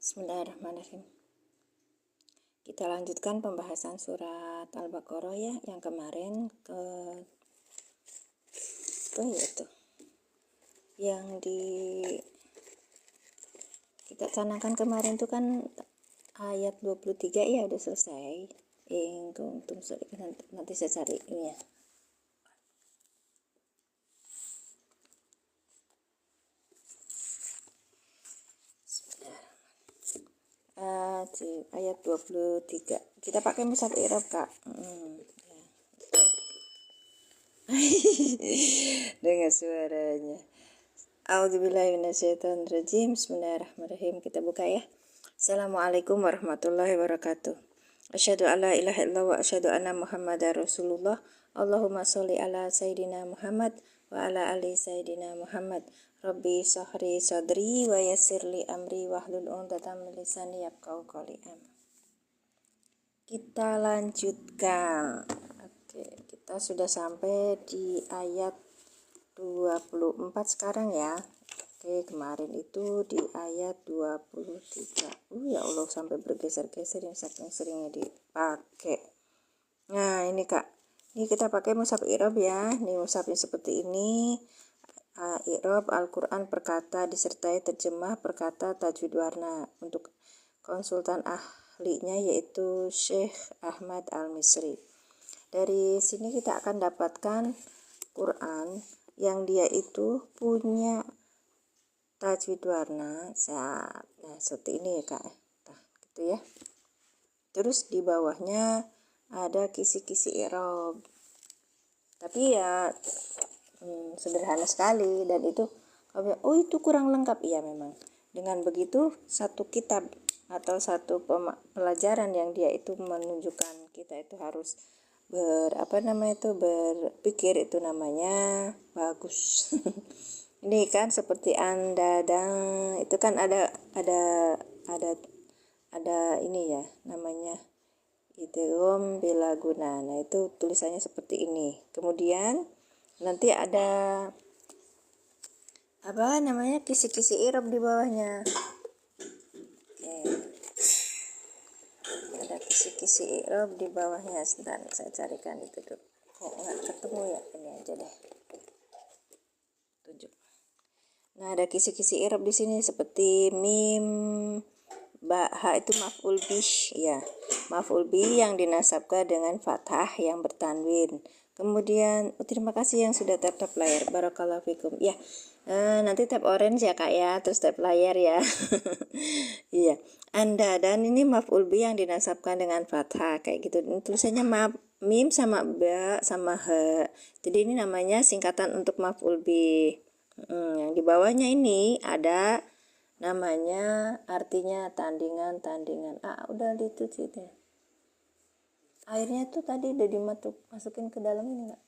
Bismillahirrahmanirrahim. Kita lanjutkan pembahasan surat Al-Baqarah ya, yang kemarin yaitu yang kita canangkan kemarin itu kan ayat 23 ya, udah selesai. Nanti saya cari ini ya. Ayat 23 kita pakai mushaf i'rab Kak. Dengar suaranya. A'udzubillahi minasyaitonirrajim. Bismillahirrahmanirrahim. Kita buka ya. Assalamualaikum warahmatullahi wabarakatuh. Asyhadu alla ilaha illallah wa asyhadu anna Muhammadar Rasulullah. Allahumma sholli ala sayidina Muhammad wa ala ali sayidina Muhammad. Rabbi sahri sadri wa yassirli amri wahlul 'uqdatam min lisani yafqahu qawli. Kita lanjutkan. Oke, kita sudah sampai di ayat 24 sekarang ya. Oke, kemarin itu di ayat 23. Ya Allah, sampai bergeser-geser yang saking seringnya dipakai. Nah, ini Kak. Ini kita pakai mushaf i'rab ya. Ini mushafnya seperti ini. I'rab Al-Quran per kata disertai terjemah per kata tajwid warna. Untuk konsultan ahlinya yaitu Syekh Ahmad Al-Misri. Dari sini kita akan dapatkan Quran yang dia itu punya tajwid warna. Nah, seperti ini ya Kak. Nah, gitu ya. Terus di bawahnya ada kisi-kisi i'rab. Tapi ya sederhana sekali, dan itu itu kurang lengkap. Iya memang. Dengan begitu satu kitab atau satu pelajaran yang dia itu menunjukkan kita itu harus berpikir, itu namanya bagus. Ini kan seperti anda dan itu kan ada ini ya, namanya idgham bila guna. Nah, itu tulisannya seperti ini. Kemudian nanti ada kisi-kisi i'rab di bawahnya. Ada kisi-kisi i'rab di bawahnya. Sebentar, saya carikan itu dulu. Kok nggak ketemu ya? Ini aja deh. Tunjuk. Nah, ada kisi-kisi i'rab di sini seperti mim, ba, ha itu maf'ul bih ya. Maf'ul bih yang dinasabkan dengan fathah yang bertanwin. Kemudian terima kasih yang sudah tap layar. Barakallahu fikum. Ya. Nanti tap orange ya Kak ya, terus tap layar ya. Iya. Anda, dan ini maf'ul bih yang dinasabkan dengan fathah kayak gitu. Ini tulisannya mim sama ba sama ha. Jadi ini namanya singkatan untuk maf'ul bih. Yang di bawahnya ini ada namanya artinya tandingan. Udah ditutup ya. Airnya tuh tadi udah dimasukin ke dalam ini enggak?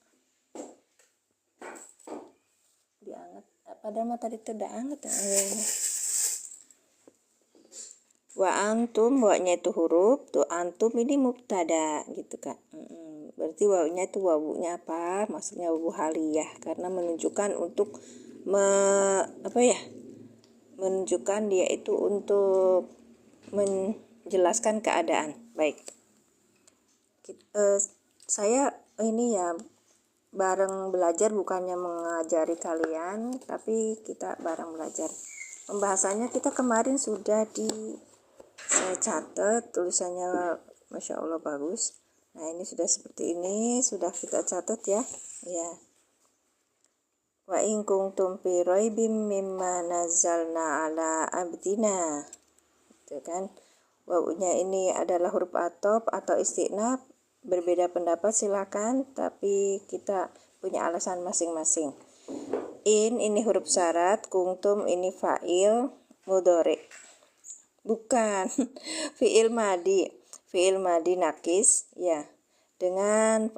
Dianget. Padahal mah tadi tuh udah anget ya airnya. Wa antum, wawnya itu huruf, tuh antum ini mubtada gitu Kak. Berarti wawnya itu wawunya apa? Maksudnya wawu haliyah, karena menunjukkan untuk menunjukkan dia itu untuk menjelaskan keadaan. Baik. Saya ini ya bareng belajar, bukannya mengajari kalian, tapi kita bareng belajar. Pembahasannya kita kemarin sudah saya catat, tulisannya Masya Allah bagus. Nah, ini sudah seperti ini, sudah kita catat ya. Ya. Wa in kuntum fi raibim mimma nazzalna ala abdina. Itu kan. Wawunya ini adalah huruf atop atau istinaf. Berbeda pendapat silakan, tapi kita punya alasan masing-masing. Ini huruf syarat, kuntum ini fa'il mudhari. Bukan, fi'il madi nakis ya. Dengan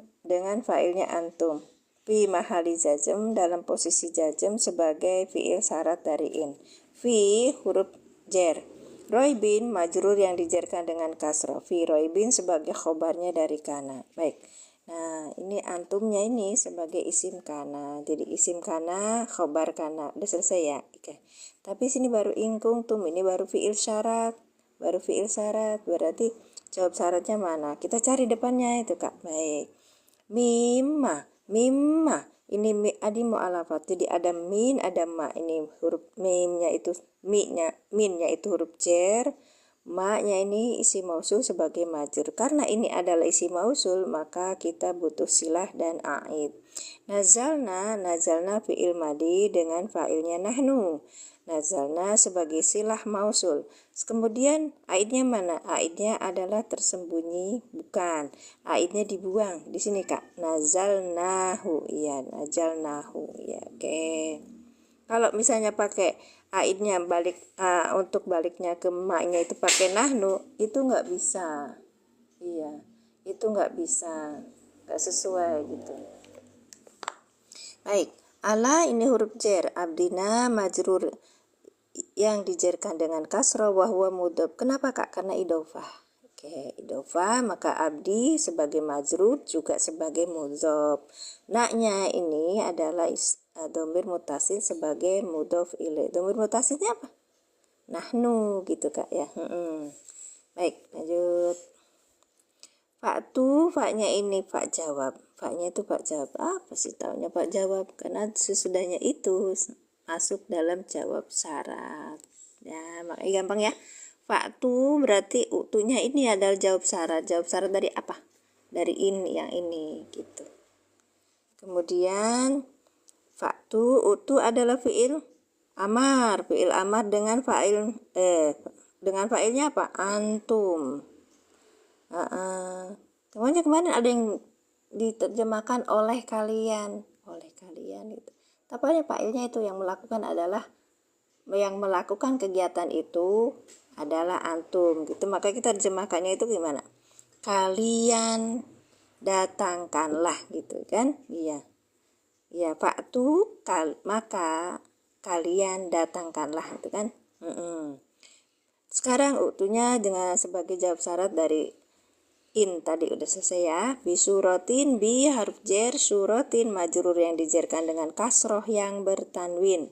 fa'ilnya antum. Fi mahali jazm, dalam posisi jazm sebagai fi'il syarat dari in. Fi huruf jar. Roibin majrur yang dijarkan dengan kasroh. Fi roibin sebagai khobarnya dari kana. Baik. Nah, ini antumnya ini sebagai isim kana. Jadi isim kana, khobar kana. Udah selesai ya. Oke. Tapi sini baru ingkung tum, ini baru fi'il syarat. baru fiil syarat. Berarti jawab syaratnya mana? Kita cari depannya itu Kak. Baik. Mimma, mimma. Ini adi mu'alafat. Jadi ada min, ada ma. Ini huruf mimnya itu minnya itu huruf jar. Ma-nya ini isi mausul sebagai majrur. Karena ini adalah isi mausul, maka kita butuh silah dan aid. Nazalna fi'il madi dengan fa'ilnya nahnu. Nazalna sebagai silah mausul. Kemudian aidnya mana? Aidnya adalah tersembunyi, bukan. Aidnya dibuang. Di sini Kak. Nazalnahu. Iya, nazalnahu. Ya, oke. Kalau misalnya pakai aidnya balik untuk baliknya ke maknya itu pakai nahnu, itu nggak bisa. Iya, itu nggak bisa, nggak sesuai gitu. Baik, ala ini huruf jar, abdina majrur yang dijarkan dengan kasroh wahwa mudhof. Kenapa Kak? Karena idofah. Oke, idofah, maka abdi sebagai majrur juga sebagai mudhof. Naknya ini adalah dhamir mutasil sebagai mudhof ilaih. Dhamir mutasilnya apa? Nahnu gitu Kak ya. Baik, lanjut. Faktu, faknya ini fak jawab. Faknya itu fak jawab. Apa sih taunya fak jawab? Karena sesudahnya itu masuk dalam jawab syarat. Ya, makanya gampang ya. Faktu berarti utuhnya ini adalah jawab syarat. Jawab syarat dari apa? Dari ini, yang ini gitu. Kemudian faktu utu adalah fiil amar. Fiil amar dengan fa'il dengan fa'ilnya apa? Antum. Kemudian kemarin ada yang diterjemahkan oleh kalian itu. Tapi fa'ilnya itu yang melakukan kegiatan itu adalah antum gitu. Maka kita terjemahkannya itu gimana? Kalian datangkanlah gitu kan? Iya. Ya, faktu maka kalian datangkanlah itu kan. Sekarang utuhnya dengan sebagai jawab syarat dari in tadi udah selesai ya. Bisurotin bi haruf jar, surotin majrur yang dijarkan dengan kasroh yang bertanwin.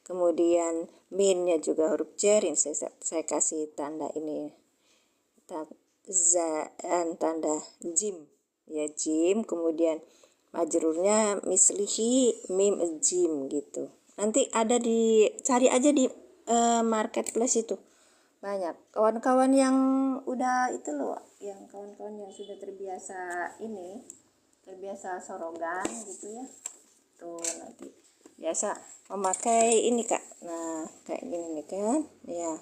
Kemudian minnya juga huruf jar, ini saya kasih tanda ini tanda jim ya, jim. Kemudian majrurnya mislihi mim jim gitu. Nanti ada cari aja di marketplace itu. Banyak kawan-kawan yang udah itu loh, yang kawan-kawan yang sudah terbiasa sorogan gitu ya, tuh nanti biasa memakai ini Kak. Nah kayak gini nih kan ya.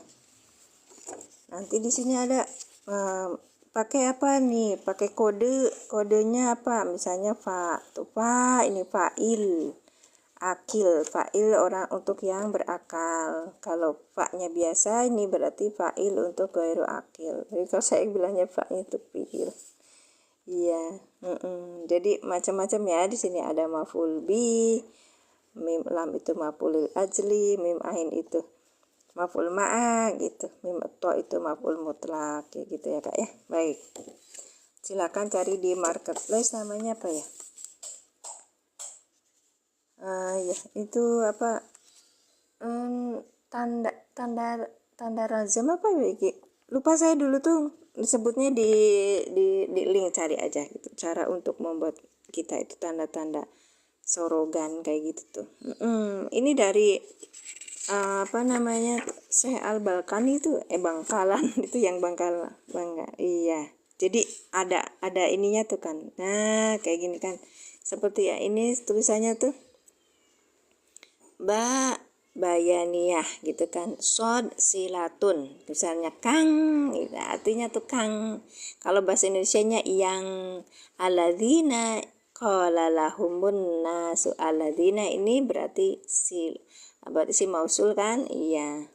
Nanti di sini ada pakai apa nih, pakai kodenya apa, misalnya ini fa'il akil, fa'il orang untuk yang berakal. Kalau fa'nya biasa ini berarti fa'il untuk ghairu akil. Jadi kalau saya bilangnya fa'nya itu fi'il. Iya. Jadi macam-macam ya. Di sini ada maf'ul bi, mim lam itu maf'ulil ajli, mim ain itu maf'ul ma'a gitu, mim to itu maf'ul mutlak kayak gitu ya Kak ya. Baik. Silakan cari di marketplace, namanya apa ya? Ya itu apa, tanda razam apa ya, lupa saya dulu tuh disebutnya di link, cari aja gitu cara untuk membuat kita itu tanda-tanda sorogan kayak gitu tuh. Ini dari apa namanya, Syekh Al-Balkani itu Bangkalan itu yang Bangka. Iya, jadi ada ininya tuh kan. Nah kayak gini kan, seperti ya ini tulisannya tuh bayaniyah gitu kan, sod silatun, misalnya kang gitu, artinya tuh kang. Kalau bahasa Indonesianya yang alladzina qala lahumun nasu, alladzina ini berarti si mausul kan. Iya,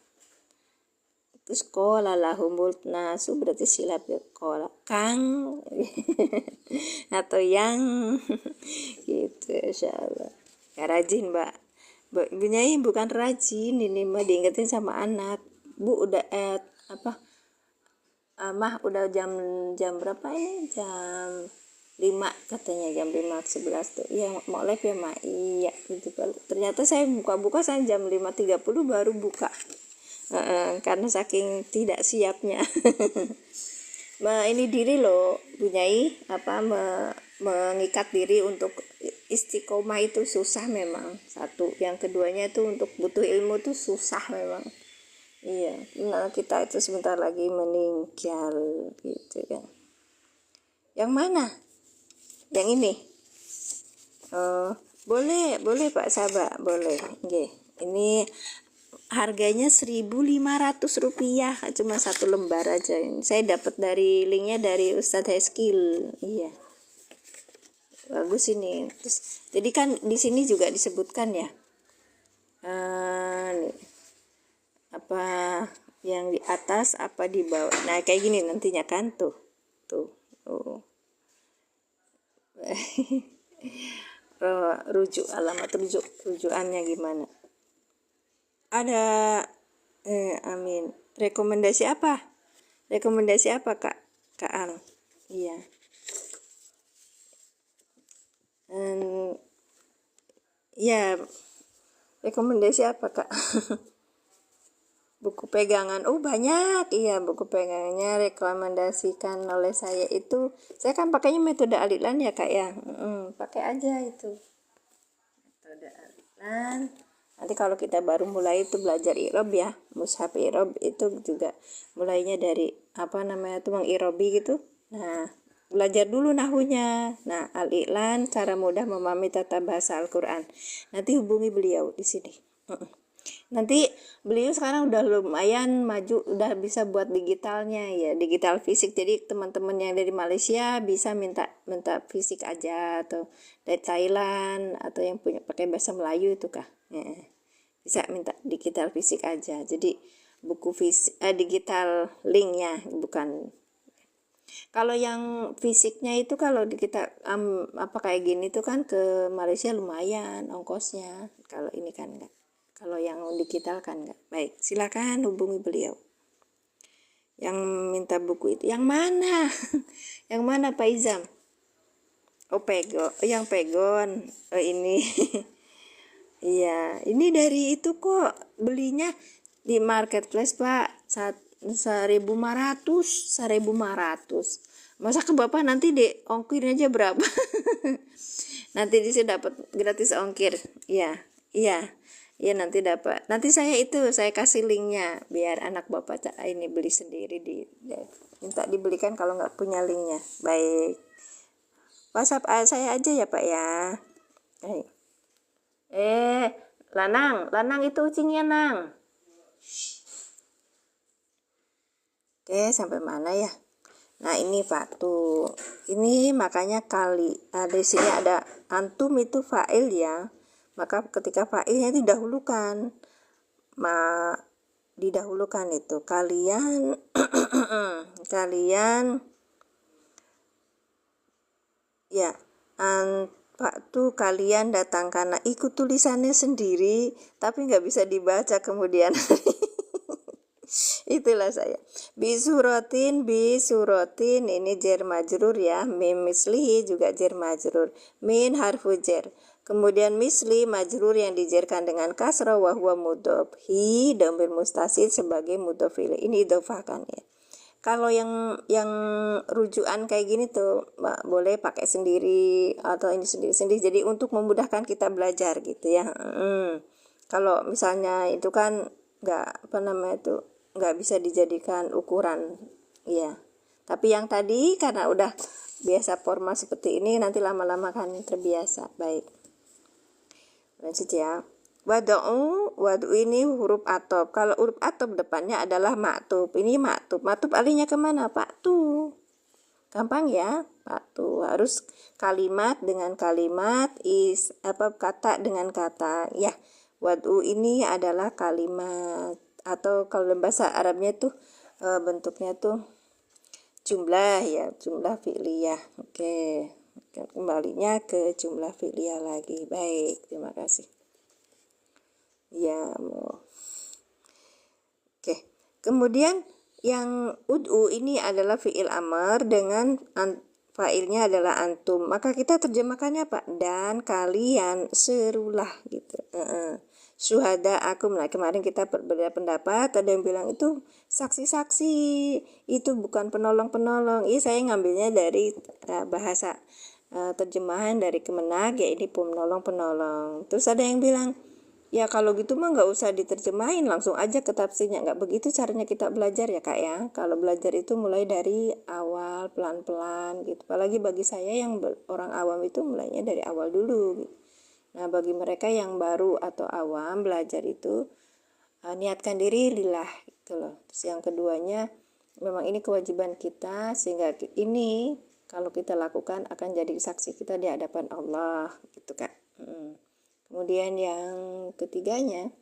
terus qala lahumul nasu berarti silap ya, qala kang atau yang gitu. Insyaallah ya, rajin Mbak. Bu Nyai bukan rajin, ini mah diingetin sama anak. Bu udah mah udah jam berapa ini, jam 5 katanya, jam 5.11 tuh. Iya mau live ya Mak. Iya gitu. Ternyata saya buka saya jam 5.30 baru buka Karena saking tidak siapnya. Ini diri loh, Bunyai, mengikat diri untuk istiqomah itu susah memang. Satu, yang keduanya itu untuk butuh ilmu itu susah memang. Iya, nah kita itu sebentar lagi meninggal gitu kan. Yang mana? Yang ini? Boleh Pak Sabah, boleh. Oke. Ini harganya 1.500 rupiah, cuma satu lembar aja. Saya dapat dari linknya dari Ustadz Heskil. Iya, bagus ini. Terus, jadi kan di sini juga disebutkan ya, nih, apa yang di atas, apa di bawah. Nah kayak gini nantinya kan tuh. Alamat rujukannya gimana? Ada amin. Rekomendasi apa Kak Ang? Iya. Ya, rekomendasi apa Kak? Buku pegangan, banyak. Iya, buku pegangannya rekomendasikan oleh saya itu, saya kan pakainya metode Al-Iqlan ya Kak ya. Pakai aja itu metode Al-Iqlan. Nanti kalau kita baru mulai itu belajar irob ya, mushaf irob itu juga mulainya dari mengirobi gitu. Nah, belajar dulu nahunya. Nah, Al-Iqlan, cara mudah memahami tata bahasa Al-Quran. Nanti hubungi beliau di sini. Nanti beliau sekarang udah lumayan maju, udah bisa buat digitalnya ya, digital fisik. Jadi teman-teman yang dari Malaysia bisa minta fisik aja, atau dari Thailand, atau yang punya pakai bahasa Melayu itu Kak. Bisa minta digital fisik aja. Jadi buku digital linknya, bukan. Kalau yang fisiknya itu kalau kita kayak gini tuh kan ke Malaysia lumayan ongkosnya. Kalau ini kan enggak. Kalau yang digital kan enggak. Baik, silakan hubungi beliau. Yang minta buku itu yang mana? Yang mana Pak Izam? Yang Pegon. Ini. Iya, ini dari itu kok, belinya di marketplace Pak, 1.500. Masa ke Bapak nanti di ongkirnya aja berapa? Nanti dia dapat gratis ongkir. Iya nanti dapat. Nanti saya kasih linknya biar anak Bapak ini beli sendiri, minta dibelikan kalau nggak punya linknya. Baik, WhatsApp saya aja ya Pak ya. Baik. Lanang itu ucingnya Nang. Oke, sampai mana ya? Nah ini Pak tuh, ini makanya di sini ada antum itu fa'il ya. Maka ketika fa'ilnya didahulukan, didahulukan itu kalian ya Pak tuh kalian datang, karena ikut tulisannya sendiri tapi nggak bisa dibaca kemudian. Itulah saya. Bisurotin ini jar majrur ya. Mim mislihi juga jar majrur. Min harfu jar. Kemudian misli majrur yang dijarkan dengan kasrah wa huwa mudhof. Hi dhamir mustatir sebagai mudhof ilaih. Ini idhofah kan ya. Kalau yang rujukan kayak gini tuh boleh pakai sendiri atau ini sendiri. Jadi untuk memudahkan kita belajar gitu ya. Kalau misalnya itu kan nggak bisa dijadikan ukuran ya. Tapi yang tadi karena udah biasa formal seperti ini, nanti lama-lama kan terbiasa. Baik, lanjut ya. Wadu ini huruf atop. Kalau huruf atop depannya adalah maktub. Ini maktub. Maktub alihnya kemana Pak? Tuh. Gampang ya. Pak tuh harus kalimat dengan kalimat, kata dengan kata. Ya. Wadu ini adalah kalimat, atau kalau dalam bahasa Arabnya tuh bentuknya tuh jumlah ya, jumlah fi'liyah. Oke. Kembalinya ke jumlah fi'liyah lagi. Baik, terima kasih. Ya, oke. Kemudian yang ud'u ini adalah fi'il amr dengan fa'ilnya adalah antum. Maka kita terjemahkannya Pak, dan kalian serulah gitu. syuhada akum. Nah, kemarin kita berbeda pendapat, ada yang bilang itu saksi-saksi, itu bukan penolong-penolong. Ini saya ngambilnya dari bahasa terjemahan dari Kemenak, ya ini penolong-penolong. Terus ada yang bilang, ya kalau gitu mah nggak usah diterjemahin, langsung aja ke tafsirnya. Nggak begitu caranya kita belajar ya kak ya. Kalau belajar itu mulai dari awal, pelan-pelan gitu. Apalagi bagi saya yang orang awam itu mulainya dari awal dulu gitu. Nah, bagi mereka yang baru atau awam belajar itu niatkan diri lillah gitu loh. Terus yang keduanya, memang ini kewajiban kita, sehingga ini kalau kita lakukan akan jadi saksi kita di hadapan Allah gitu kak. Kemudian yang ketiganya,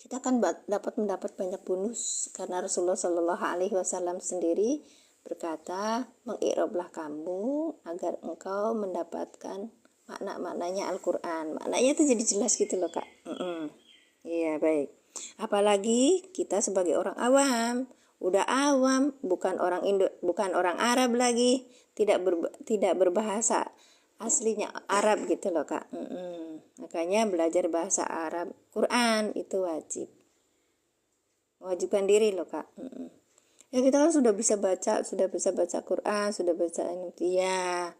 kita akan dapat mendapat banyak bonus karena Rasulullah Shallallahu Alaihi Wasallam sendiri berkata, mengikroblah kamu agar engkau mendapatkan makna-maknanya Al-Quran. Maknanya itu jadi jelas gitu loh kak. Iya baik. Apalagi kita sebagai orang awam, udah awam, bukan orang Indo, bukan orang Arab lagi, tidak berbahasa aslinya Arab gitu loh kak. Makanya belajar bahasa Arab Quran itu wajib, mewajibkan diri loh kak. Ya kita kan sudah bisa baca Quran, sudah baca ya,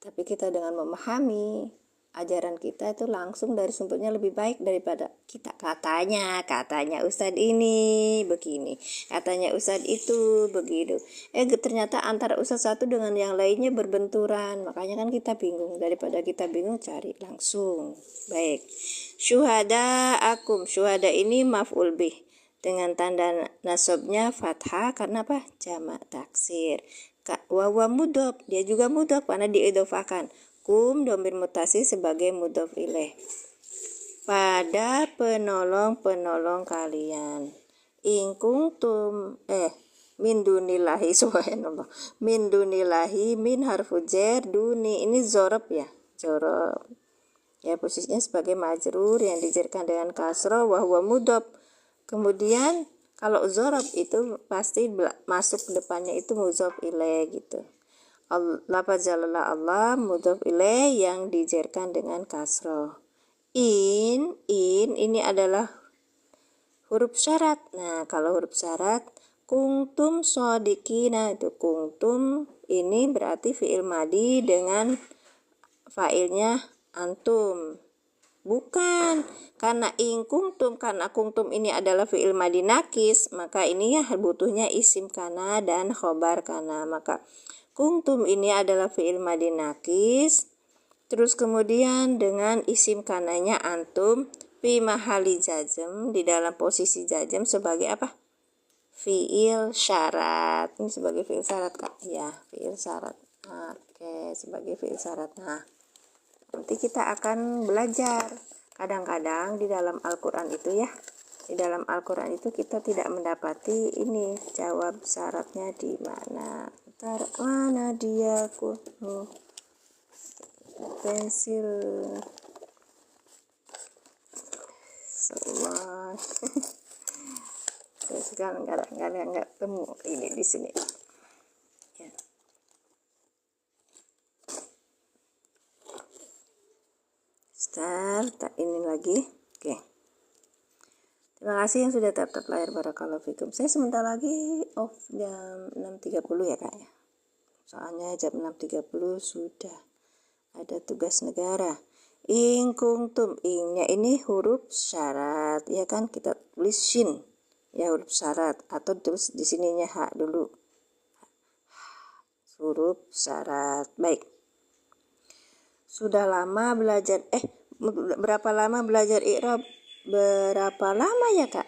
tapi kita dengan memahami ajaran kita itu langsung dari sumbernya lebih baik daripada kita katanya ustadz ini begini, katanya ustadz itu begitu. Ternyata antara ustadz satu dengan yang lainnya berbenturan, makanya kan kita bingung. Daripada kita bingung, cari langsung. Baik, syuhada akum, syuhada ini maf'ul bih dengan tanda nasabnya fathah karena apa? Jamak taksir. Wawa mudhof, dia juga mudhof karena diidhofakan. Kum domir mutasi sebagai mudhof ilaih. Pada penolong-penolong kalian. Ingkungtum min dunillahi subhanallah. Min dunillahi min harfu jar duni, ini zorob ya. Zorob. Ya posisinya sebagai majrur yang dijarkan dengan kasroh wa huwa mudhof. Kemudian kalau zorob itu pasti masuk depannya itu mudhof ilaih gitu. Lafaz jalala Allah mudhof ilaih yang dijarkan dengan kasroh. In ini adalah huruf syarat. Nah, kalau huruf syarat kuntum shodiqina, itu kuntum ini berarti fi'il madi dengan fa'ilnya antum. Bukan, karena ingkungtum, karena kungtum ini adalah fi'il madi nakis, maka ini ya butuhnya isim kana dan khobar kana. Maka kungtum ini adalah fi'il madi nakis, terus kemudian dengan isim kananya antum, fi mahali jazm, di dalam posisi jazm sebagai apa? Fi'il syarat. Ini sebagai fi'il syarat kak, ya fi'il syarat. Oke, sebagai fi'il syarat. Nah, nanti kita akan belajar. Kadang-kadang di dalam Al-Quran itu ya, di dalam Al-Quran itu kita tidak mendapati ini jawab syaratnya di mana. Mana dia pensil semua. Saya sekarang nggak temu ini di sini. Ya. Start ini lagi. Oke. Terima kasih yang sudah tap-tap layar, barakallahu fikum. Saya sebentar lagi off jam 6.30 ya kak ya. Soalnya jam 6.30 sudah ada tugas negara. Ingkungtum, ingnya ini huruf syarat ya kan, kita tulis shin ya huruf syarat, atau terus di sininya hak dulu, huruf syarat. Baik, sudah lama belajar berapa lama belajar i'rab? Berapa lama ya kak?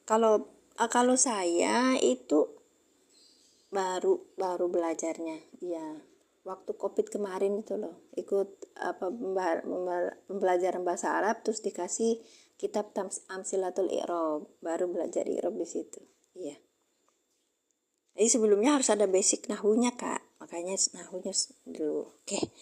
Kalau saya itu baru belajarnya ya waktu COVID kemarin itu loh, ikut pembelajaran bahasa Arab, terus dikasih kitab Amsilatul I'rab, baru belajar i'rab di situ. Iya. Jadi sebelumnya harus ada basic nahunya kak, makanya nahunya dulu. Oke.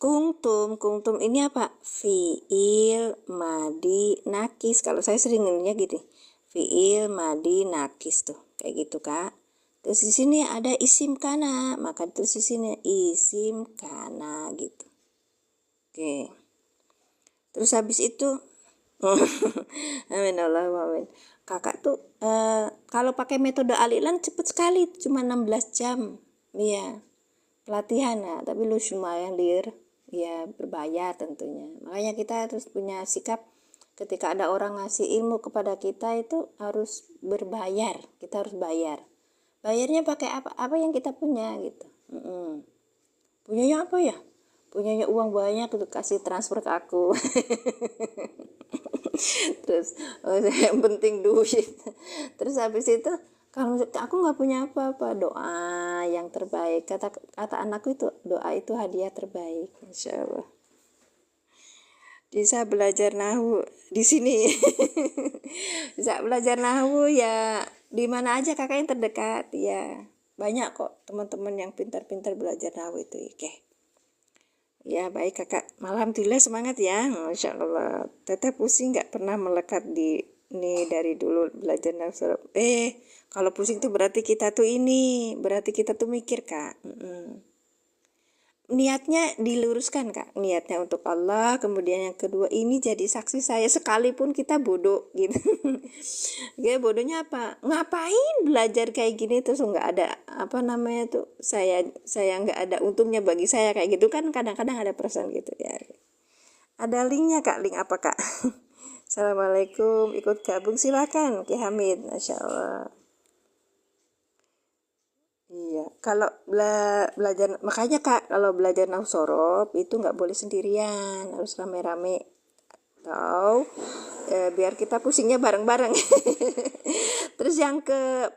Kungtum ini apa? Fi'il madi nakis. Kalau saya sering ngeliatnya gitu, fi'il madi nakis tuh, kayak gitu kak. Terus di sini ada isim kana, maka terus di sini isim kana gitu. Oke. Terus habis itu Amin Allahumma amin. Kakak tuh kalau pakai metode Al-Ilan cepet sekali, cuma 16 jam. Iya, pelatihan. Nah, tapi lu lumayan lir. Ya berbayar tentunya. Makanya kita harus punya sikap ketika ada orang ngasih ilmu kepada kita itu harus berbayar. Kita harus bayar. Bayarnya pakai apa? Apa yang kita punya gitu. Punyanya apa ya? Punyanya uang banyak itu kasih transfer ke aku. Terus yang penting duit. Terus habis itu kalau aku nggak punya apa-apa, doa yang terbaik, kata anakku itu, doa itu hadiah terbaik, insya Allah. Bisa belajar nahu di sini. Bisa belajar nahu ya di mana aja kakak yang terdekat ya. Banyak kok teman-teman yang pintar-pintar belajar nahu itu. Oke. Ya baik kakak, alhamdulillah semangat ya, masya Allah. Teteh pusing nggak pernah melekat di ini dari dulu belajar nafsu. Kalau pusing tuh berarti kita tuh mikir kak. Niatnya diluruskan kak, niatnya untuk Allah. Kemudian yang kedua, ini jadi saksi saya sekalipun kita bodoh gitu. Ya bodohnya apa, ngapain belajar kayak gini terus nggak ada apa namanya tuh, saya nggak ada untungnya bagi saya kayak gitu kan, kadang-kadang ada perasaan gitu ya. Ada linknya kak, link apa kak? Assalamualaikum, ikut gabung silakan Ki Hamid, masya Allah. Iya, kalau belajar, makanya kak, kalau belajar nahwu sorof itu nggak boleh sendirian, harus rame-rame. Atau biar kita pusingnya bareng-bareng. Terus yang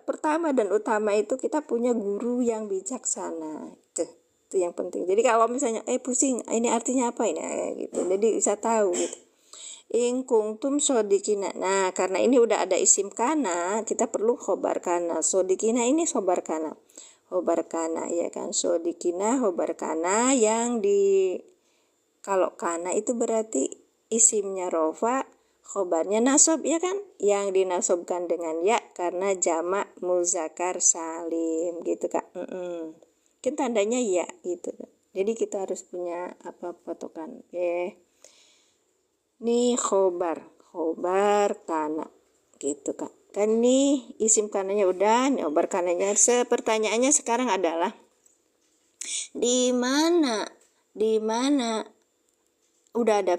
pertama dan utama itu kita punya guru yang bijaksana. Itu yang penting. Jadi kalau misalnya pusing, ini artinya apa ini gitu. Jadi bisa tahu gitu. In kuntum sodikina. Nah, karena ini udah ada isim kana, kita perlu khobar kana. Sodikina ini khobar kana. Khobar kana ya kan. Sodikina khobar kana yang kalau kana itu berarti isimnya rofa, khobarnya nasob ya kan. Yang dinasobkan dengan ya karena jamak muzakkar salim gitu kak. Kan tandanya ya gitu. Jadi kita harus punya apa patokan. Oke. Nih khobar kana gitu kak. Kan nih isim kananya udah, nih khobar kananya. Pertanyaannya sekarang adalah di mana udah ada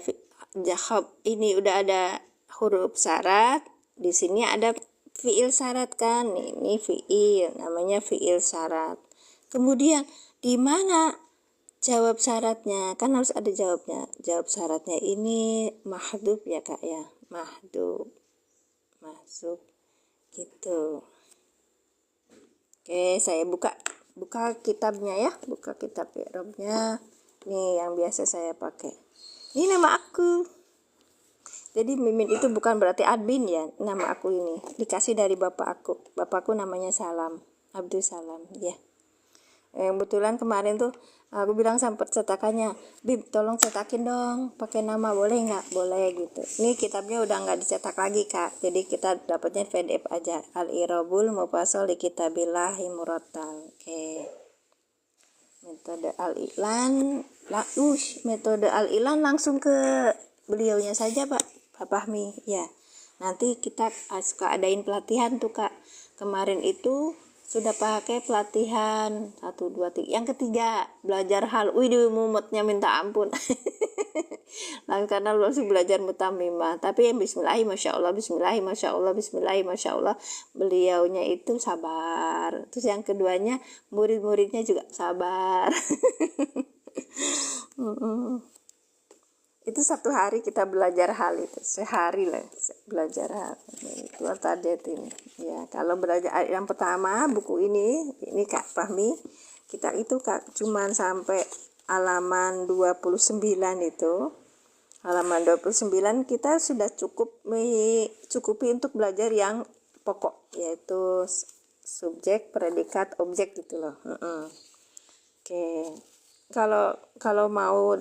ini udah ada huruf syarat, di sini ada fiil syarat kan, ini fiil namanya fiil syarat. Kemudian di mana jawab syaratnya, kan harus ada jawabnya. Jawab syaratnya ini mahdhuf ya kak ya, mahdhuf gitu. Oke, saya buka kitabnya ya, buka kitab i'rabnya nih yang biasa saya pakai. Ini nama aku. Jadi Mimin itu bukan berarti admin ya, nama aku ini dikasih dari bapakku namanya Salam, Abdul Salam ya. Kebetulan kemarin tuh aku bilang sama cetakannya, Bib tolong cetakin dong pakai nama, boleh nggak? Boleh gitu. Ini kitabnya udah nggak dicetak lagi kak, jadi kita dapatnya PDF aja. Al-Irabul Mufassal li Kitabillahi Murattal. Oke. Metode Al-Ilan langsung ke beliaunya saja pak Fahmi ya. Nanti kita suka adain pelatihan tuh kak. Kemarin itu sudah pakai pelatihan 1, 2, 3. Yang ketiga belajar hal, mumetnya minta ampun. Karena lu harus belajar mutamimah. Tapi yang bismillahi masya Allah, bismillahi masya Allah, bismillahi masya Allah. Beliaunya itu sabar. Terus yang keduanya murid-muridnya juga sabar. Itu 1 hari kita belajar hal itu, sehari lah belajar hal itu target ini ya. Kalau belajar yang pertama buku ini kak Fahmi, kita itu kak cuman sampai halaman 29 itu. Halaman 29 kita sudah cukupi untuk belajar yang pokok, yaitu subjek, predikat, objek gitu loh. Oke. Kalau mau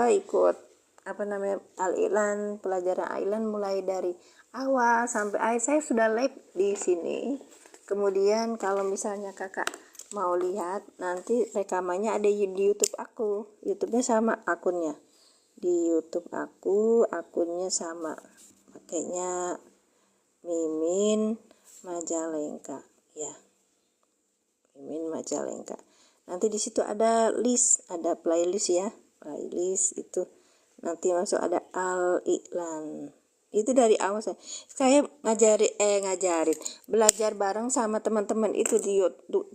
ikut Al-Ilan, pelajaran Al-Ilan mulai dari awal sampai akhir, saya sudah live di sini. Kemudian kalau misalnya kakak mau lihat, nanti rekamannya ada di YouTube aku. YouTube-nya sama akunnya. Di YouTube aku, akunnya sama. pakainya Mimin Majalengka ya, Mimin Majalengka. Nanti di situ ada list, ada playlist ya, playlist itu nanti masuk ada al-iklan. Itu dari awal saya ngajarin belajar bareng sama teman-teman itu di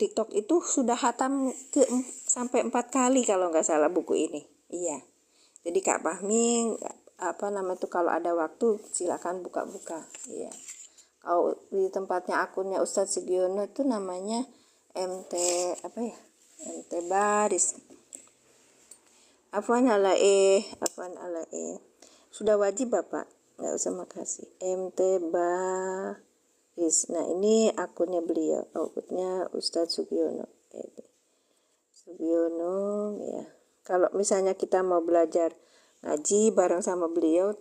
TikTok itu sudah hatam sampai 4 kali kalau nggak salah buku ini. Iya. Jadi Kak Fahmi kalau ada waktu silakan buka-buka. Iya. Kalau di tempatnya akunnya Ustadz Sugiono itu namanya MT Baris. Afwan ala sudah wajib Bapak, nggak usah makasih. MT Baris. Nah ini akunnya beliau, akunnya Ustadz Sugiono ya. Kalau misalnya kita mau belajar ngaji bareng sama beliau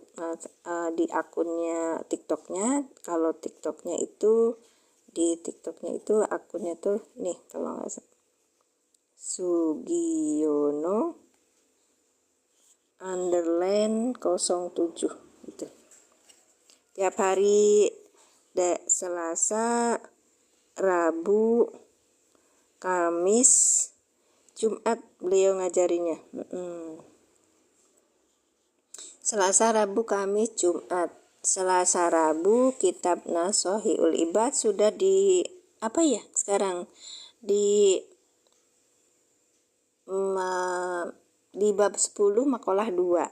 di akunnya TikToknya, kalau TikToknya itu akunnya tuh nih kalau nggak salah Sugiono _07 gitu. Tiap hari Selasa, Rabu, Kamis, Jumat beliau ngajarinya. Selasa, Rabu, Kamis, Jumat. Selasa, Rabu kitab Nashihul Ibad sudah di sekarang di bab 10 makalah 2.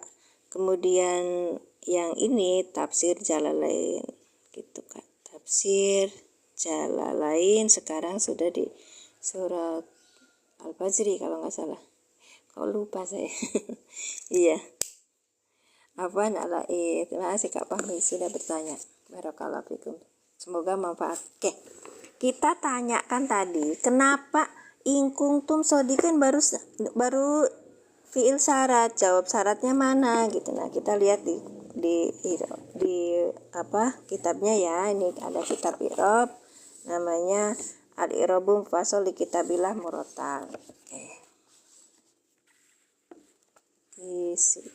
Kemudian yang ini tafsir Jalalain gitu kan. Tafsir Jalalain sekarang sudah di surat Al-Fajri kalau nggak salah. Kok lupa saya. Iya. Terima kasih Kak Fahmi sudah bertanya. Barakallahu fikum. Semoga manfaat. Oke. Kita tanyakan tadi kenapa ingkungtum sodikin baru fiil syarat, jawab syaratnya mana gitu. Nah, kita lihat di kitabnya ya. Ini ada kitab I'rab namanya Al-I'rabum Fasol di Kitabillah Murattal. Oke. Di sini.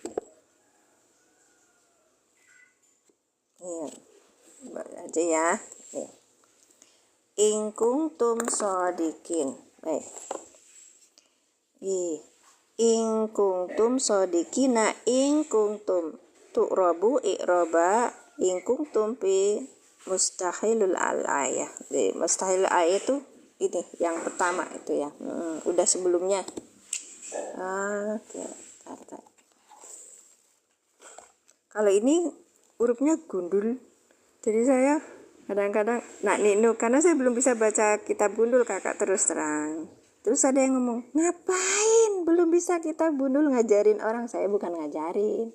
Aja ya. Ingkungtum sodikin. Baik. Ingkungtum sodikina ingkungtum tu'robu i'roba ingkungtum fi mustahilul al-ayah. Mustahil ayah itu ini yang pertama itu ya. Udah sebelumnya. Kalau ini hurufnya gundul. Jadi saya kadang-kadang karena saya belum bisa baca kitab gundul Kakak terus terang. Terus ada yang ngomong, ngapain belum bisa kitab gundul ngajarin orang? Saya bukan ngajarin.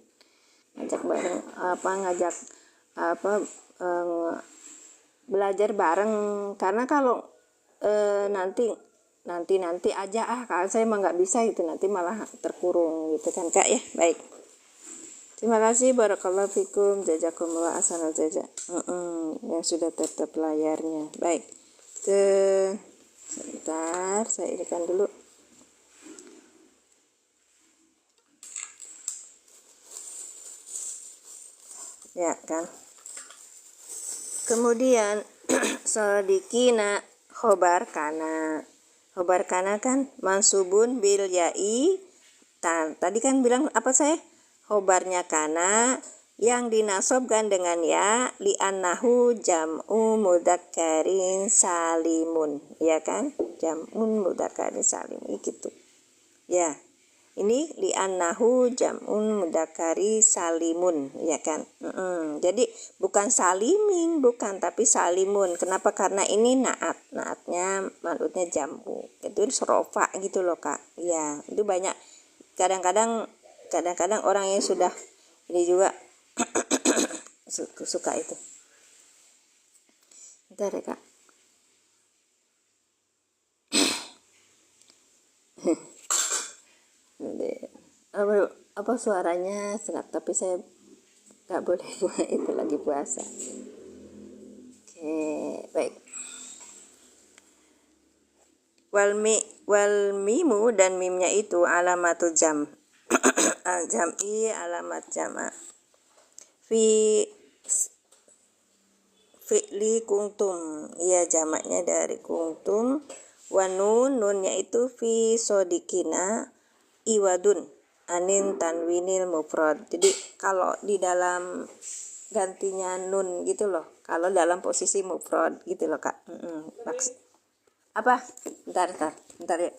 Belajar bareng karena kalau nanti aja kalau saya emang nggak bisa itu nanti malah terkurung gitu kan Kak ya. Baik. Terima kasih barakallahu fikum jazakumullah ahsanal jazaa. Yang sudah tetap layarnya. Baik. Sebentar, saya inikan dulu. Ya kan. Kemudian sodikina khobar kana kan mansubun bil ya'i. Tadi kan bilang apa saya? Khobarnya kana yang dinasobkan dengan ya li'annahu jam'u mudzakkarin salimun, ya kan? Jam'un mudzakkarin salimun gitu. Ya. Ini li'annahu jam'un mudzakkari salimun, ya kan? Jadi bukan salimin, bukan, tapi salimun. Kenapa? Karena ini naatnya manutnya jam'u. Itu serofa gitu loh Kak. Ya, itu banyak. Kadang-kadang orang yang sudah ini juga suka itu. Bentar ya Kak. Apa suaranya sengat, tapi saya nggak boleh buat itu lagi puasa. Oke, baik. Wal mimu dan mimnya itu alamatul jam. Al jam'i alamat jama. Fi fi'li kuntum, iya jamaknya dari kuntum. Wa nunnya itu fi sodikina iwadun anin tanwinil mufrad. Jadi kalau di dalam gantinya nun gitu loh, kalau dalam posisi mufrad gitu loh kak. Maksud apa? Bentar ya.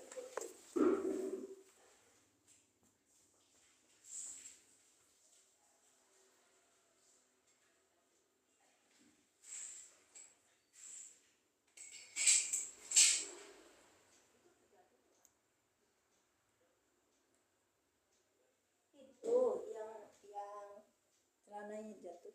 Itu yang celananya jatuh.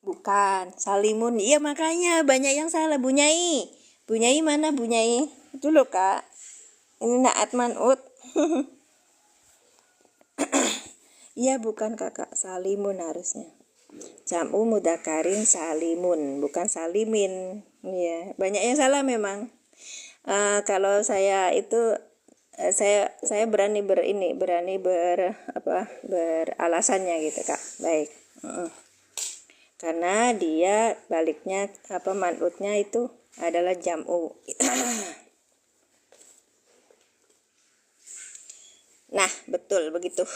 Bukan, Salimun. Iya makanya banyak yang salah. Bunyai. Bunyai mana Bunyai? Itu loh kak. Ini Naat Man'ut. Iya bukan kakak, Salimun harusnya. Jam'u mudakarin Salimun, bukan Salimin. Iya, banyak yang salah memang. Kalau saya itu saya berani beralasannya gitu kak. Baik. Karena dia baliknya man'utnya itu adalah jam'u. Nah betul begitu.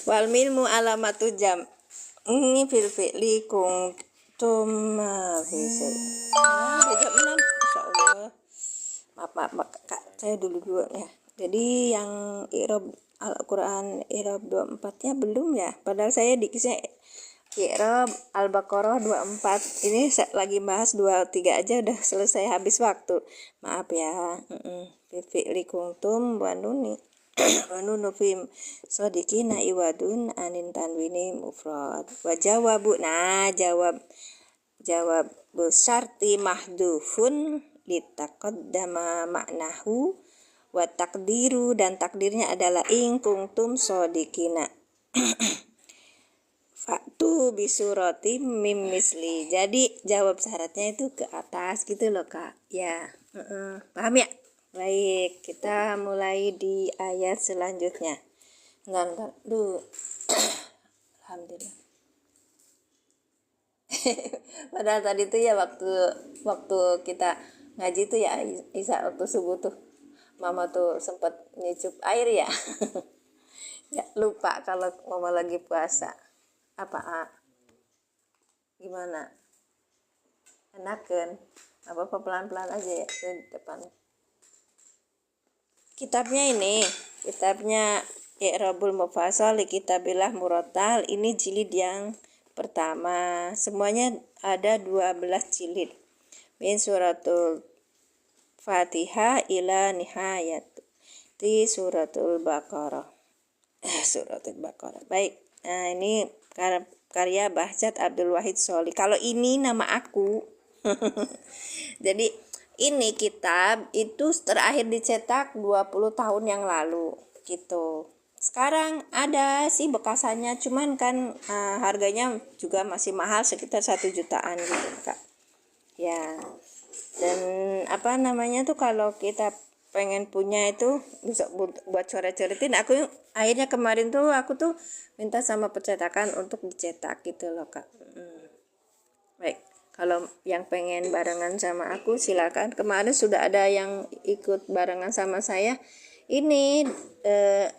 Wal milmu alamatu jam ini fil fi'li kuntum bisa jam 6. Masya Allah. Maaf kak, saya dulu ya. Jadi yang i'rab Al-Quran i'rab 24 nya belum ya, padahal saya dikisnya i'rab Al-Baqarah 24. Ini lagi bahas 23 aja udah selesai habis waktu. Maaf ya. Fi'li kuntum wa nuni wa nunu fim sodikina iwadun anin tanwini mufrad. Wa jawabu, nah jawab syarti mahdufun litaqaddama maknahu wa takdiru, dan takdirnya adalah in kuntum sodikina. Faktu bisurati mim misli. Jadi jawab syaratnya itu ke atas gitu loh kak. Ya, paham ya? Baik, kita mulai di ayat selanjutnya. Entar dulu. Alhamdulillah. Padahal tadi tuh ya waktu kita ngaji tuh ya Isa waktu subuh tuh mama tuh sempat nyucup air ya. Ya lupa kalau mama lagi puasa. Apa gimana? Enakan? Apa pelan-pelan aja ya ke depan. Kitabnya I'rabul Mufassal li Kitabillah Murattal, ini jilid yang pertama. Semuanya ada 12 jilid. Min suratul Fatihah ila nihayat di suratul Baqarah. Suratul Baqarah. Baik. Nah, ini karya Bahjat Abdul Wahid Sholi. Kalau ini nama aku. Jadi ini kitab itu terakhir dicetak 20 tahun yang lalu gitu. Sekarang ada sih bekasannya, cuman kan harganya juga masih mahal, sekitar 1 jutaan gitu kak. Ya. Dan tuh kalau kita pengen punya itu bisa buat coret-coretin. Aku akhirnya kemarin tuh aku tuh minta sama percetakan untuk dicetak gitu loh kak. Baik. Kalau yang pengen barengan sama aku silakan. Kemarin sudah ada yang ikut barengan sama saya. Ini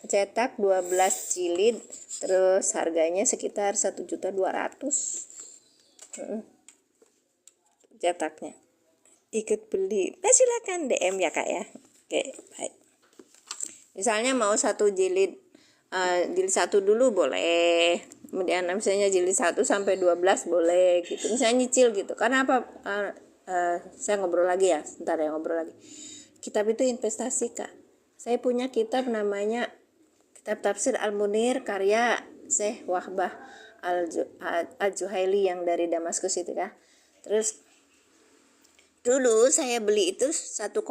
cetak 12 jilid, terus harganya sekitar 1.200.000 cetaknya. Ikut beli. Silakan DM ya kak ya. Oke, baik. Misalnya mau 1 jilid jilid 1 dulu boleh. Kemudian misalnya jilid 1 sampai 12 boleh gitu. Misalnya nyicil gitu. Karena apa? Saya ngobrol lagi ya. Sebentar ya ngobrol lagi. Kitab itu investasi kak. Saya punya kitab namanya Kitab Tafsir Al-Munir karya Syekh Wahbah Al-Juhaili yang dari Damaskus itu kak. Terus dulu saya beli itu 1,5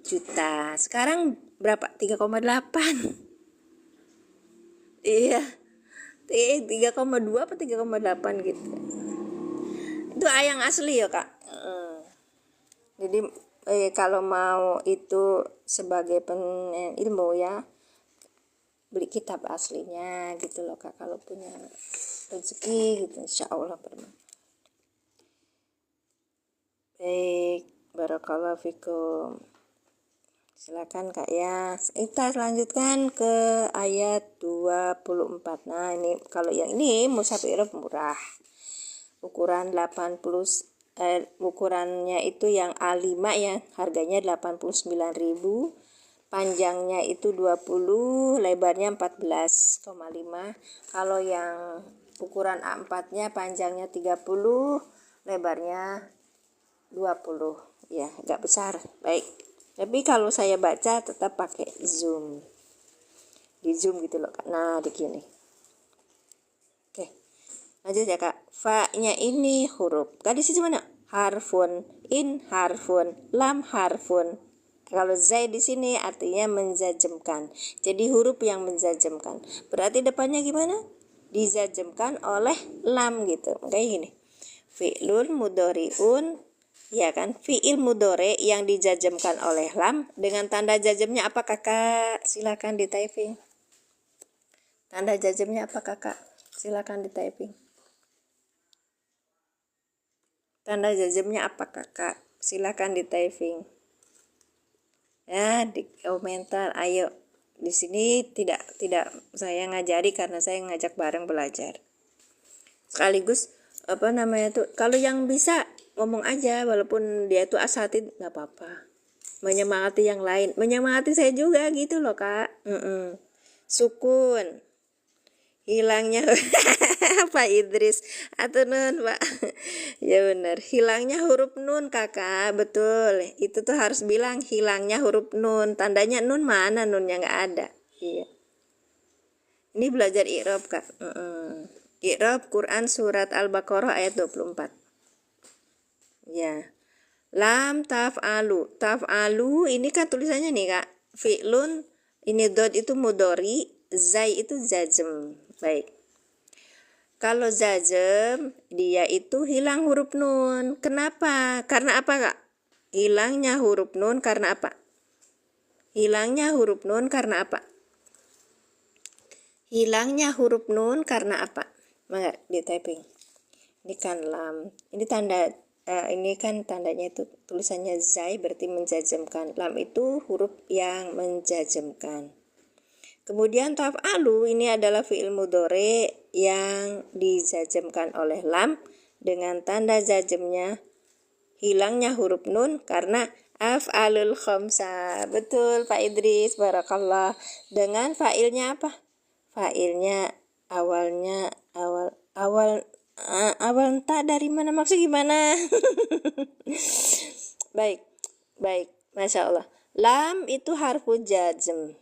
juta. Sekarang berapa? 3,8. Iya. 3,2 apa 3,8 gitu. Itu yang asli ya kak. Jadi kalau mau itu sebagai ilmu ya, beli kitab aslinya gitu loh Kak, kalau punya rezeki gitu, insya Allah bermanfaat. Baik, barakallahu fikum. Silakan Kak ya. Kita lanjutkan ke ayat 24. Nah, ini kalau yang ini mushaf i'rab murah. Ukuran 80 ukurannya itu yang A5 ya, harganya 89.000. Panjangnya itu 20, lebarnya 14,5. Kalau yang ukuran A4-nya panjangnya 30, lebarnya 20. Ya, agak besar. Baik. Tapi kalau saya baca tetap pakai zoom. Di zoom gitu loh Kak. Nah, begini. Oke. Lanjut ya Kak. Fa-nya ini huruf. Kak di situ mana? Harfun, in harfun, lam harfun. Kalau zai di sini artinya menjajemkan. Jadi huruf yang menjajemkan. Berarti depannya gimana? Dijajemkan oleh lam gitu. Kayak gini. Fi'lun mudhari'un, ya kan, fi'il mudhari yang dijajemkan oleh lam dengan tanda jajemnya apa Kakak? Silakan di typing. Tanda jajemnya apa Kakak? Silakan di typing. Tanda jajemnya apa Kakak? Silakan di typing. Ya, di komentar. Ayo. Di sini tidak saya ngajari karena saya ngajak bareng belajar. Sekaligus apa namanya tuh, kalau yang bisa ngomong aja walaupun dia itu asatid nggak apa-apa, menyemangati yang lain, menyemangati saya juga gitu loh Kak. Sukun hilangnya Pak Idris atau nun Pak. Ya benar, hilangnya huruf nun Kakak, betul itu tuh harus bilang hilangnya huruf nun. Tandanya nun mana? Nunnya nggak ada. Iya, ini belajar i'rab Kak. I'rab Quran surat Al-Baqarah ayat 24. Ya. Lam taf'alu. Taf'alu ini kan tulisannya nih Kak. Fi'lun, ini dot itu mudhari, zai itu jazm. Baik. Kalau jazm dia itu hilang huruf nun. Kenapa? Karena apa Kak? Hilangnya huruf nun karena apa? Hilangnya huruf nun karena apa? Hilangnya huruf nun karena apa? Maka di typing. Ini kan lam. Ini tanda ini kan tandanya itu tulisannya zai berarti menjajemkan. Lam itu huruf yang menjajemkan. Kemudian taf'alu ini adalah fi'il mudhari yang dijajemkan oleh lam dengan tanda jajemnya hilangnya huruf nun karena af'alul khamsa. Betul Pak Idris, barakallah. Dengan fa'ilnya apa? Fa'ilnya awalnya awal entah dari mana, maksud gimana? Baik, Masya Allah. Lam itu harfu jazm.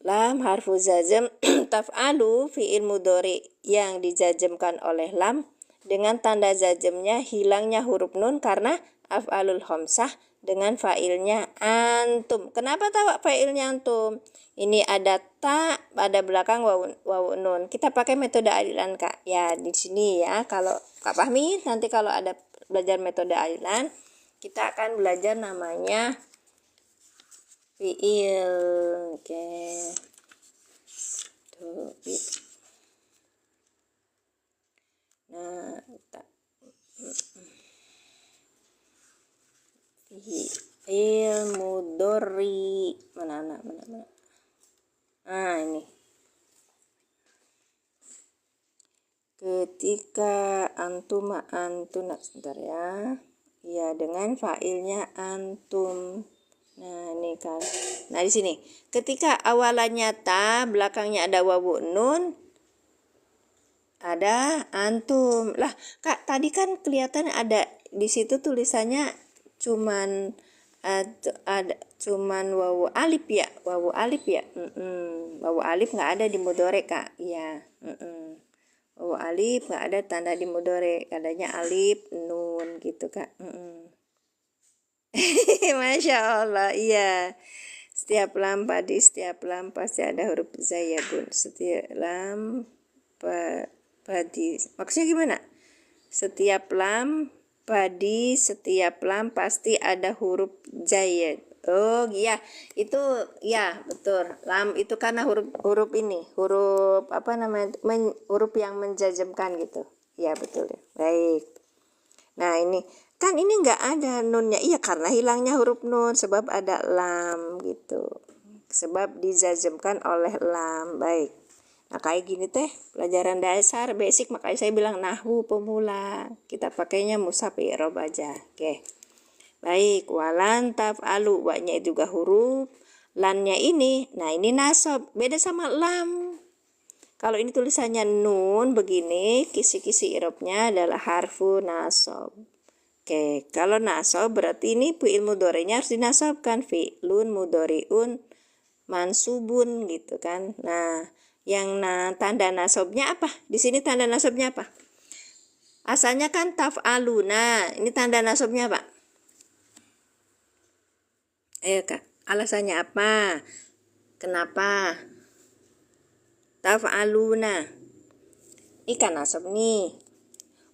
Lam harfu jazm. Taf'alu fi'il mudhari yang dijazmkan oleh lam dengan tanda jazmnya hilangnya huruf nun karena af'alul khamsah dengan fa'ilnya antum. Kenapa tahu fa'ilnya antum? Ini ada ta pada belakang wawu nun. Kita pakai metode adilan Kak. Ya di sini ya. Kalau Kak Fahmi nanti kalau ada belajar metode adilan, kita akan belajar namanya fi'il. Oke. Tuh, nah, kita fi'il mudhari mana. Nah, ini. Ketika antuna sebentar ya. Ya, dengan fa'ilnya antum. Nah, ini kan. Nah, di sini. Ketika awalannya ta, belakangnya ada wawu nun, ada antum. Lah, Kak, tadi kan kelihatan ada di situ tulisannya cuman wawu alif ya. Wawu alif nggak ada di mudhari Kak. Iya. Wawu alif nggak ada tanda di mudhari, adanya alif nun gitu Kak. Masya Allah, iya. Setiap lam pasti ada huruf zai ya Bun. Setiap lam padi. Maksudnya gimana? Setiap lam padi, setiap lam pasti ada huruf zai. Oh iya, itu ya betul. Lam itu karena huruf ini, huruf apa namanya, huruf yang menjajemkan gitu. Ya betul ya. Baik. Nah ini kan ini nggak ada nunnya. Iya karena hilangnya huruf nun sebab ada lam gitu. Sebab dijajemkan oleh lam. Baik. Nah kayak gini teh pelajaran dasar basic, makanya saya bilang nahwu pemula. Kita pakainya mushaf i'rab aja. Oke. Baik, walan taf'alu, wa-nya juga huruf, lannya ini, nah ini nasab, beda sama lam. Kalau ini tulisannya nun begini, kisi-kisi i'rabnya adalah harfu nasab. Oke, kalau nasab berarti ini fi'il mudhari'nya harus dinasabkan, fi'lun mudhari'un mansubun gitu kan. Nah, yang tanda nasabnya apa? Di sini tanda nasabnya apa? Asalnya kan taf'aluna, ini tanda nasabnya apa? Ayo kak, alasannya apa? Kenapa? Taf'aluna. Ini kan nasab nih.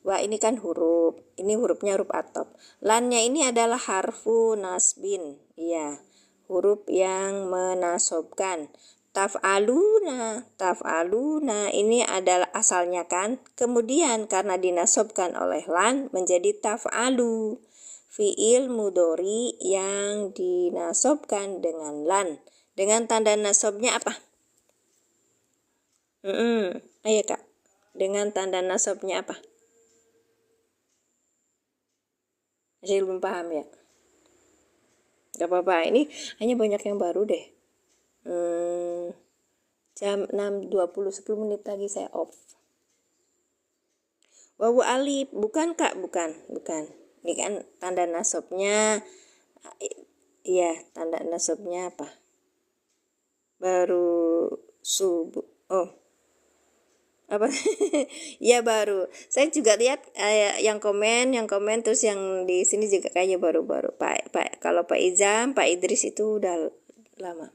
Wah ini kan huruf. Ini hurufnya huruf atop. Lannya ini adalah harfu nasbin. Iya. Huruf yang menasobkan. Taf'aluna. Taf'aluna ini adalah asalnya kan. Kemudian karena dinasobkan oleh lan menjadi taf'alu. Fi'il mudhari yang dinasobkan dengan lan. Dengan tanda nasabnya apa? Ayo kak. Dengan tanda nasabnya apa? Masih belum paham ya? Gak apa-apa. Ini hanya banyak yang baru deh. Jam 6.20, 10 menit lagi saya off. Wawu alif. Bukan kak, bukan. Ini kan tanda nasabnya. Iya, tanda nasabnya apa? Baru subuh. Oh, apa? Ya baru. Saya juga lihat yang komen terus yang di sini juga kayaknya baru-baru. Pak kalau Pak Izam, Pak Idris itu udah lama.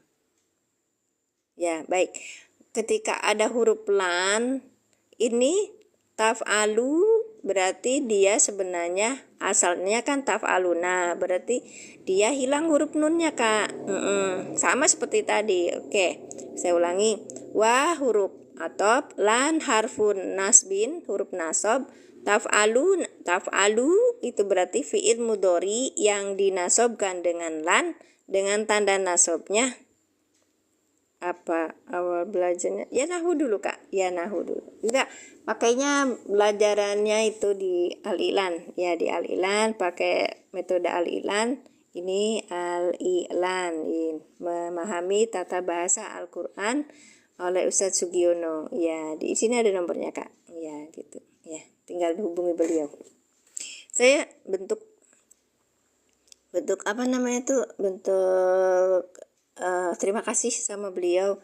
Ya, baik. Ketika ada huruf lan ini taf'alu berarti dia sebenarnya asalnya kan taf'aluna, berarti dia hilang huruf nunnya kak. Sama seperti tadi. Oke, saya ulangi. Wa huruf atop, lan harfun nasbin, huruf nasab, taf'alu itu berarti fi'il mudhari yang dinasobkan dengan lan dengan tanda nasabnya apa awal belajarnya ya nahwu dulu kak, ya nahwu dulu juga pakainya belajarannya itu di Al-I'lan ya, di Al-I'lan pakai metode Al-I'lan. Ini Al-I'lan memahami tata bahasa Al-Quran oleh Ustadz Sugiono ya, di sini ada nomornya kak ya gitu ya, tinggal dihubungi beliau. Saya bentuk apa namanya itu bentuk terima kasih sama beliau.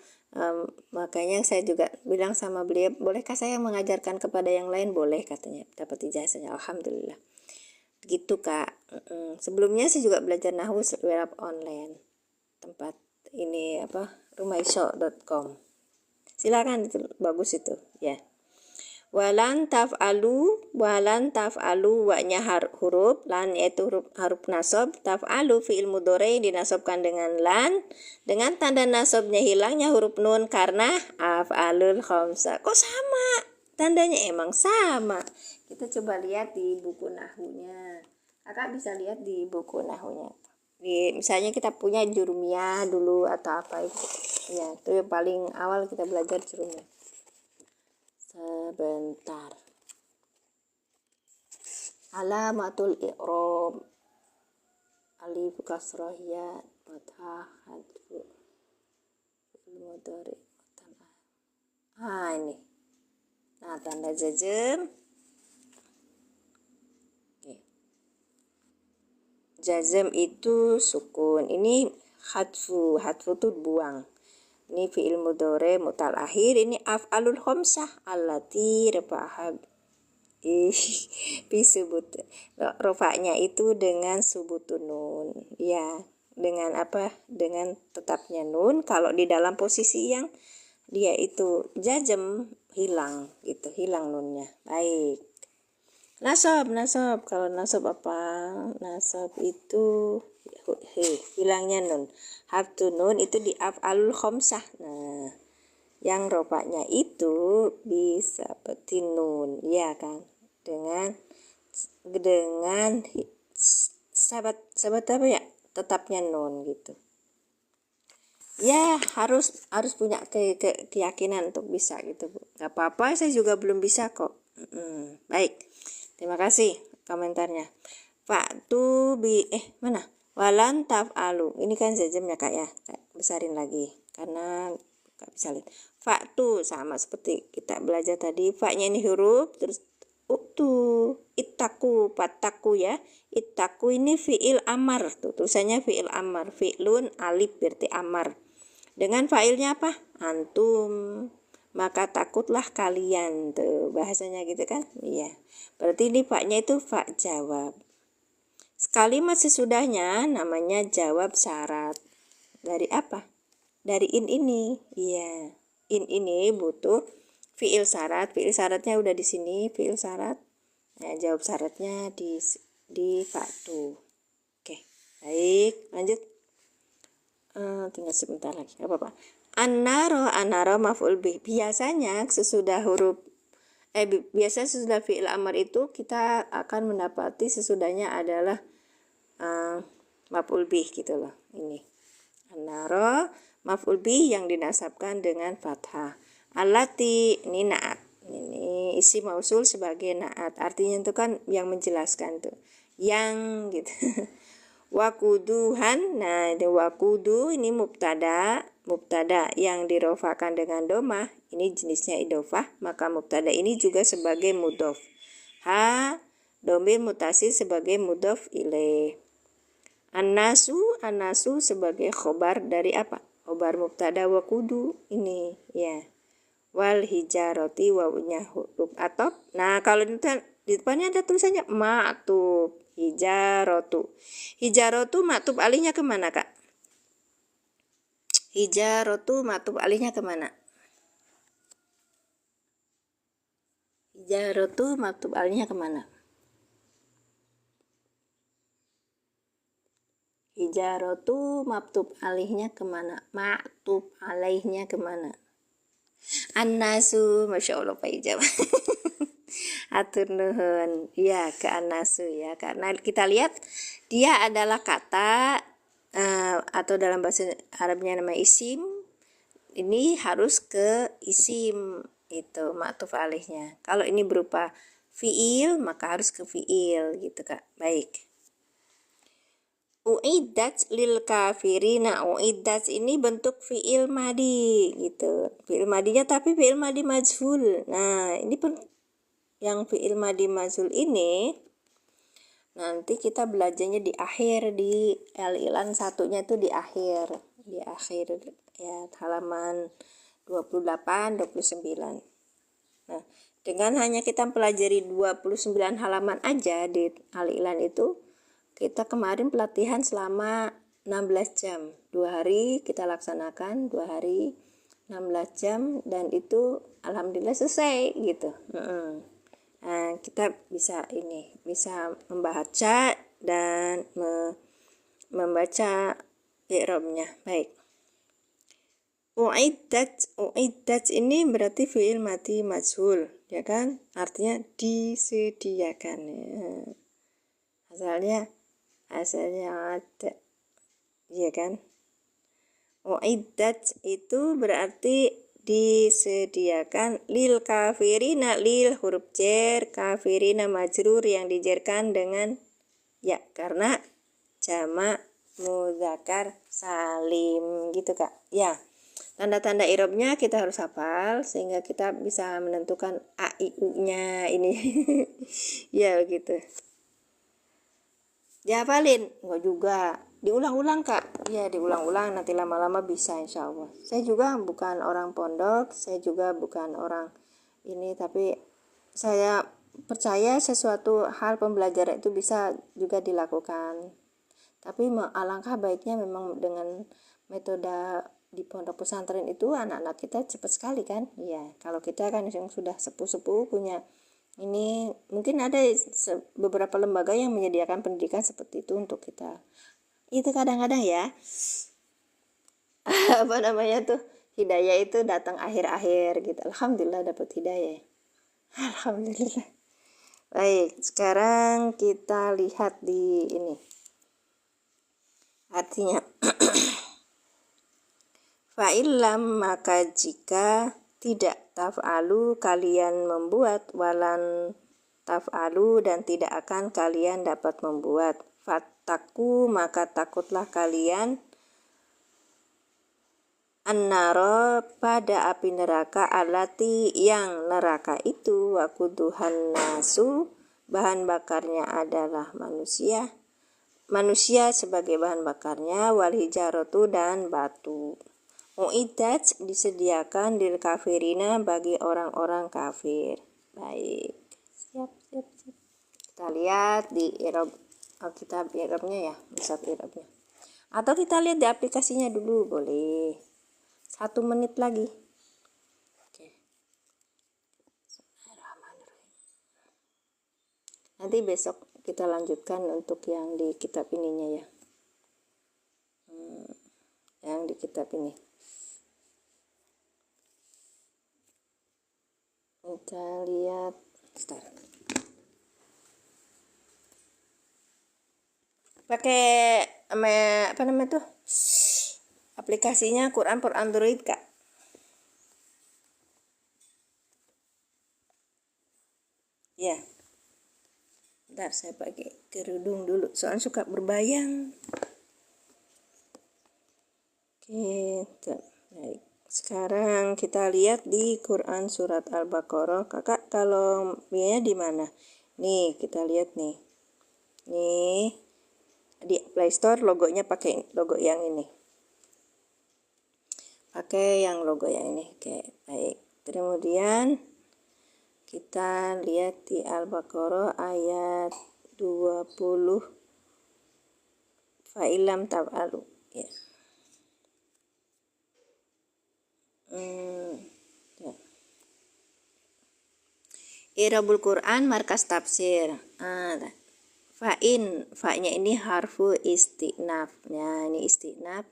Makanya saya juga bilang sama beliau, bolehkah saya mengajarkan kepada yang lain? Boleh katanya, dapat ijazahnya, alhamdulillah gitu kak. Sebelumnya saya juga belajar nahwu lewat online, tempat ini apa, rumaiso.com, silakan, itu bagus itu ya. Walan taf'alu wa-nya huruf, lan yaitu huruf nasab, taf'alu fi'il mudhari dinasabkan dengan lan, dengan tanda nasabnya hilangnya huruf nun karena af'alul khamsah. Kok sama? Tandanya emang sama. Kita coba lihat di buku nahwunya. Kakak bisa lihat di buku nahwunya. Misalnya kita punya jurumiyah dulu atau apa itu. Ya, itu yang paling awal kita belajar jurumiyah. Sebentar. Alamatul i'rab, alif kasrah ya fathah hadfu mudhari. Ini. Nah, tanda jazm. Oke. Jazm itu sukun. Ini hadfu tuh buang. Ini fi'il mudhari mutal akhir, ini af'alul khamsah allati rafa'aha bisubut. Rofaknya itu dengan subutun nun. Ya, dengan apa? Dengan tetapnya nun. Kalau di dalam posisi yang dia itu jazm hilang gitu, hilang nunnya. Baik. Nasab. Kalau nasab apa? Nasab itu hilangnya nun. Have to nun itu di af'alul khamsah. Nah, yang rofaknya itu bisa seperti nun, ya kan? Dengan sahabat apa ya? Tetapnya nun gitu. Ya harus punya keyakinan untuk bisa gitu, Bu. Gak apa-apa, saya juga belum bisa kok. Baik, terima kasih komentarnya. Fa'tu bi mana? Walan taf'alu. Ini kan jazm ya Kak ya. Besarin lagi karena gak bisa lihat. Fa'tu sama seperti kita belajar tadi. Fa-nya ini huruf, terus ittaku, pataku ya. Ittaku ini fi'il amar tuh, tulisannya fi'il amar. Fi'lun alif berarti amar. Dengan fa'ilnya apa? Antum. Maka takutlah kalian tuh bahasanya gitu kan? Iya. Berarti ini fa-nya itu fa jawab. Kalimat sesudahnya namanya jawab syarat. Dari apa? Dari in ini. Iya. In ini butuh fi'il syarat. Fi'il syaratnya udah di sini, fi'il syarat. Nah, jawab syaratnya di fa'tu. Oke. Baik, lanjut. Tinggal sebentar lagi, gak apa-apa. An-naro maf'ul bih. Biasanya sesudah sesudah fi'il amar itu kita akan mendapati sesudahnya adalah maf'ul bih gitu loh. Ini an-naro maf'ul bih yang dinasabkan dengan fathah. Allati ini naat. Ini isi mausul sebagai naat. Artinya itu kan yang menjelaskan tuh. Yang gitu. Wakuduhan, nah ini wakudu ini mubtada yang dirofakan dengan domah, ini jenisnya idofah, maka mubtada ini juga sebagai mudhof. Domir mutasil sebagai mudhof ilaih. An-nasu sebagai khobar dari apa? Khobar mubtada wakudu ini ya. Wal hijaroti wawunya huruf atop. Nah kalau di depannya ada tulisannya ma'tub. Hijarotu maktub alihnya kemana Kak? Hijarotu maktub alihnya kemana? Hijarotu maktub alihnya kemana? Hijarotu maktub alihnya kemana? Maktub alihnya kemana? An-nasu, Masya Allah Pak Ijam. Atur nuhun ya ke an-nasu ya, karena kita lihat dia adalah kata atau dalam bahasa Arabnya nama isim, ini harus ke isim itu ma'tuf alihnya. Kalau ini berupa fiil maka harus ke fiil gitu Kak. Baik. Uiddat lil kafirina. Uiddat ini bentuk fiil madi gitu. Fiil madinya tapi fiil madi majhul. Nah, ini pun yang fiil madi majhul ini nanti kita belajarnya di akhir, di al-ilan satunya itu di akhir ya, halaman 28 29. Nah, dengan hanya kita pelajari 29 halaman aja di al-ilan itu, kita kemarin pelatihan selama 16 jam. 2 hari kita laksanakan, 2 hari 16 jam, dan itu alhamdulillah selesai gitu. Nah, kita bisa membaca dan membaca i'rabnya. Baik. Uiddat ini berarti fi'il madi majhul, ya kan? Artinya disediakan. Asalnya ada, ya kan? Uiddat itu berarti disediakan lil kafirina, lil huruf jar, kafirina majrur yang dijerkan dengan ya karena jamak muzakkar salim gitu Kak. Ya. Tanda-tanda i'rabnya kita harus hafal sehingga kita bisa menentukan a i u-nya ini. Ya begitu. Dihafalin? Enggak juga. Diulang-ulang Kak. Ya diulang-ulang, nanti lama-lama bisa insya Allah. Saya juga bukan orang pondok, saya juga bukan orang ini, tapi saya percaya sesuatu hal pembelajaran itu bisa juga dilakukan. Tapi alangkah baiknya memang dengan metode di pondok pesantren itu anak-anak kita cepat sekali kan. Iya, kalau kita kan yang sudah sepuh-sepuh punya ini, mungkin ada beberapa lembaga yang menyediakan pendidikan seperti itu untuk kita Itu kadang-kadang ya apa namanya tuh, hidayah itu datang akhir-akhir gitu. Alhamdulillah dapat hidayah. Alhamdulillah. Baik, sekarang kita lihat di ini artinya. Fa'ilam, maka jika tidak taf'alu, kalian membuat, walan taf'alu, dan tidak akan kalian dapat membuat. Fattaku, maka takutlah kalian, annaro, pada api neraka, alati, yang neraka itu, wakuduhan nasu, bahan bakarnya adalah manusia sebagai bahan bakarnya, wal hijaratu, dan batu. Mu'idat, disediakan lil kafirina, bagi orang-orang kafir. Baik, siap. Kita lihat di i'rab Alkitab i'rabnya ya, misal i'rabnya. Atau kita lihat di aplikasinya dulu, boleh. 1 menit lagi. Oke. Nanti besok kita lanjutkan untuk yang di kitab ininya ya. Yang di kitab ini. Kita lihat pakai apa namanya tuh aplikasinya Quran for Android Kak. Ya, bentar saya pakai kerudung dulu soalnya suka berbayang. Oke, baik. Sekarang kita lihat di Quran surat Al-Baqarah. Kakak kalau biaya di mana? Nih, kita lihat nih. Nih, di Play Store logonya pakai logo yang ini. Pakai yang logo yang ini. Oke, baik. Kemudian kita lihat di Al-Baqarah ayat 20. Fa'ilam taf'alu. Ya. I'rabul Quran markas tafsir. Fa'nya ini harfu istinaf. Nah, ini istinaf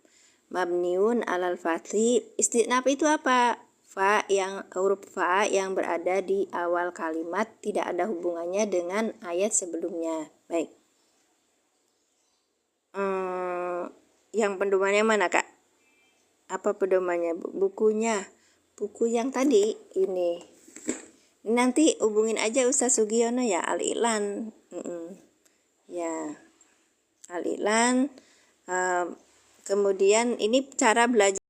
mabniun alal fathi. Istinaf itu apa? Huruf fa yang berada di awal kalimat, tidak ada hubungannya dengan ayat sebelumnya. Baik. Yang pedomannya mana, Kak? Apa pedomannya? Bukunya. Buku yang tadi ini. Nanti hubungin aja Ustaz Sugiono ya, Al-I'lan. Ya, Al-I'lan. Kemudian ini cara belajar